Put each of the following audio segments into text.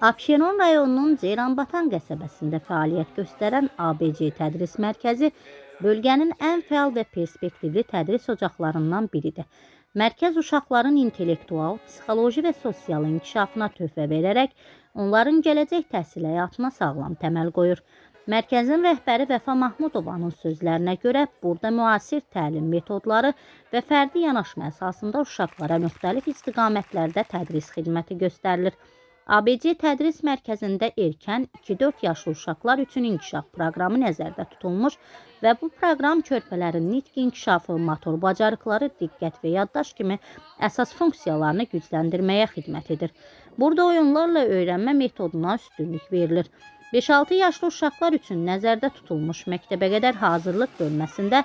Abşeron rayonunun Ceyranbatan qəsəbəsində fəaliyyət göstərən ABC Tədris Mərkəzi bölgənin ən fəal və perspektivli tədris ocaqlarından biridir. Mərkəz uşaqların intellektual, psixoloji və sosial inkişafına töhfə verərək onların gələcək təhsil həyatına sağlam təməl qoyur. Mərkəzin rəhbəri Vəfa Mahmudovanın sözlərinə görə burada müasir təlim metodları və fərdi yanaşma əsasında uşaqlara müxtəlif istiqamətlərdə tədris xidməti göstərilir. ABC Tədris Mərkəzində erkən 2-4 yaşlı uşaqlar üçün inkişaf proqramı nəzərdə tutulmuş və bu proqram körpələrin nitq inkişafı, motor bacarıqları, diqqət və yaddaş kimi əsas funksiyalarını gücləndirməyə xidmət edir. Burada oyunlarla öyrənmə metoduna üstünlük verilir. 5-6 yaşlı uşaqlar üçün nəzərdə tutulmuş məktəbəqədər hazırlıq bölməsində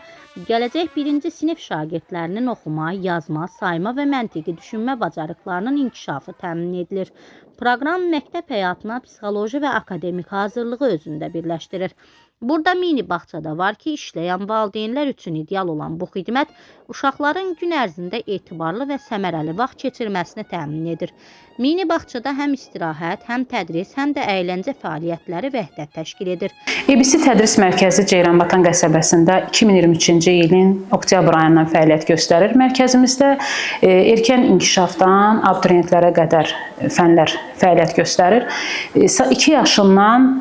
gələcək 1-ci sinif şagirdlərinin oxuma, yazma, sayma və məntiqi düşünmə bacarıqlarının inkişafı təmin edilir. Proqram məktəb həyatına psixoloji və akademik hazırlığı özündə birləşdirir. Burada mini bağça da var ki, işləyən valideynlər üçün ideal olan bu xidmət uşaqların gün ərzində etibarlı və səmərəli vaxt keçirməsini təmin edir. Mini bağçada həm istirahət, həm tədris, həm də əyləncə fəaliyyətləri vəhdət təşkil edir. ABC Tədris Mərkəzi Ceyranbatan qəsəbəsində 2023-cü ilin oktyabr ayından fəaliyyət göstərir. Mərkəzimizdə erkən inkişafdan abituriyentlərə qədər fənlər fəaliyyət göstərir. 2 yaşından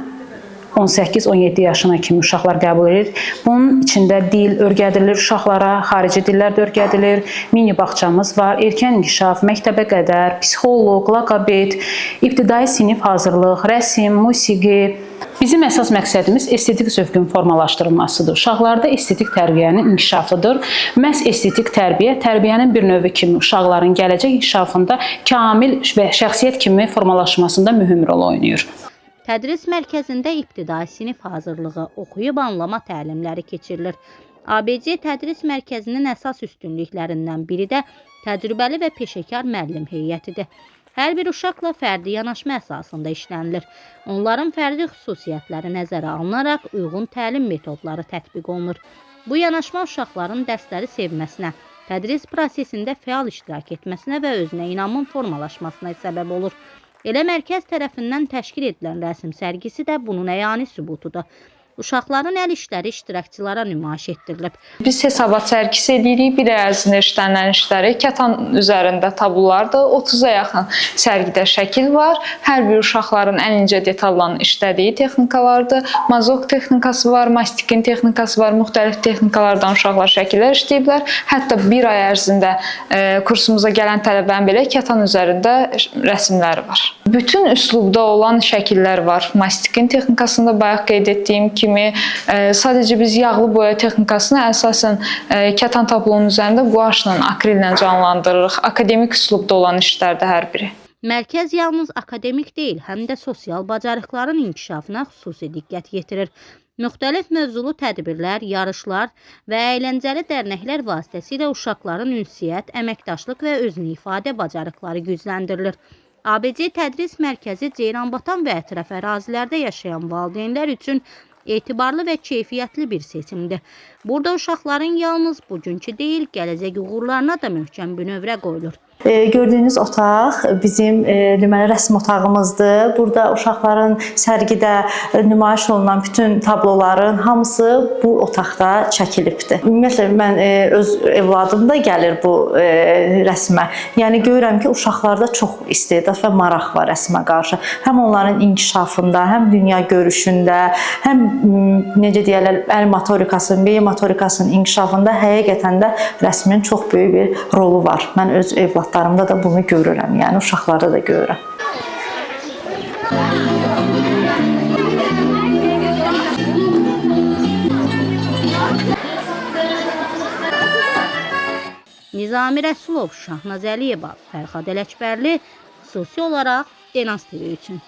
18-17 yaşına kimi uşaqlar qəbul edilir. Bunun içində dil öyrədilir uşaqlara, xarici dillər də öyrədilir. Mini bağçamız var. Erkən inkişaf, məktəbə qədər, psixoloq, loqoped, ibtidai sinif hazırlıq, rəsm, musiqi. Bizim əsas məqsədimiz estetik zövqün formalaşdırılmasıdır. Uşaqlarda estetik tərbiyənin inkişafıdır. Məhz estetik tərbiyə, tərbiyənin bir növü kimi uşaqların gələcək inkişafında kamil və şəxsiyyət kimi formalaşmasında mühüm rol oynayır. Tədris mərkəzində ibtidai sinif hazırlığı, oxuyub anlama təlimləri keçirilir. ABC Tədris Mərkəzinin əsas üstünlüklərindən biri də təcrübəli və peşəkar müəllim heyətidir. Hər bir uşaqla fərdi yanaşma əsasında işlənilir. Onların fərdi xüsusiyyətləri nəzərə alınaraq uyğun təlim metodları tətbiq olunur. Bu yanaşma uşaqların dərsləri sevməsinə, tədris prosesində fəal iştirak etməsinə və özünə inamın formalaşmasına səbəb olur. Elə mərkəz tərəfindən təşkil edilən rəsm sərgisi də bunun əyani sübutudur. Uşaqların əl işləri iştirakçılara nümayiş etdirilib. Biz hesabat sərgisi edirik, bir ay ərzində işlənən işləri kətan üzərində tablolardır. 30-a yaxın sərgidə şəkil var. Hər bir uşaqların ən incə detallarını işlədiyi texnikalardır. Mazok texnikası var, mastikin texnikası var, müxtəlif texnikalardan uşaqlar şəkillər işləyiblər. Hətta bir ay ərzində kursumuza gələn tələbənin belə kətan üzərində rəsmləri var. Bütün üslubda olan şəkillər var. Mastikin texnikasında bayaq qeyd etdiyim kimi sadəcə biz yağlı boya texnikasını əsasən kətan tablonun üzərində quaşla, akrillə canlandırırıq. Akademik üslubda olan işlərdə hər biri. Mərkəz yalnız akademik deyil, həm də sosial bacarıqların inkişafına xüsusi diqqət yetirir. Müxtəlif mövzulu tədbirlər, yarışlar və əyləncəli dərnəklər vasitəsilə uşaqların ünsiyyət, əməkdaşlıq və özünü ifadə bacarıqları gücləndirilir. ABC Tədris Mərkəzi Ceyranbatan və ətraf ərazilərdə yaşayan valideynlər üçün etibarlı və keyfiyyətli bir seçimdir. Burada uşaqların yalnız bugünkü deyil, gələcək uğurlarına da möhkəm bünövrə qoyulur. Gördüyünüz otaq bizim deməli rəsm otağımızdır. Burada uşaqların sərgidə nümayiş olunan bütün tabloların hamısı bu otaqda çəkilibdir. Ümumiyyətlə mən öz evladım da gəlir bu rəsmə. Yəni görürəm ki, uşaqlarda çox istedad və maraq var rəsmə qarşı. Həm onların inkişafında, həm dünya görüşündə, həm necə deyirlər, əl motorikasının, beyin motorikasının inkişafında həqiqətən də rəsmin çox böyük bir rolu var. Mən öz evladlarımda da bunu görürəm, yəni uşaqlarda da görürəm. Nizami Rəsulov, Şahnaz Əliyeva, Fərhad Ələkbərli, xüsusi olaraq Denaz TV üçün.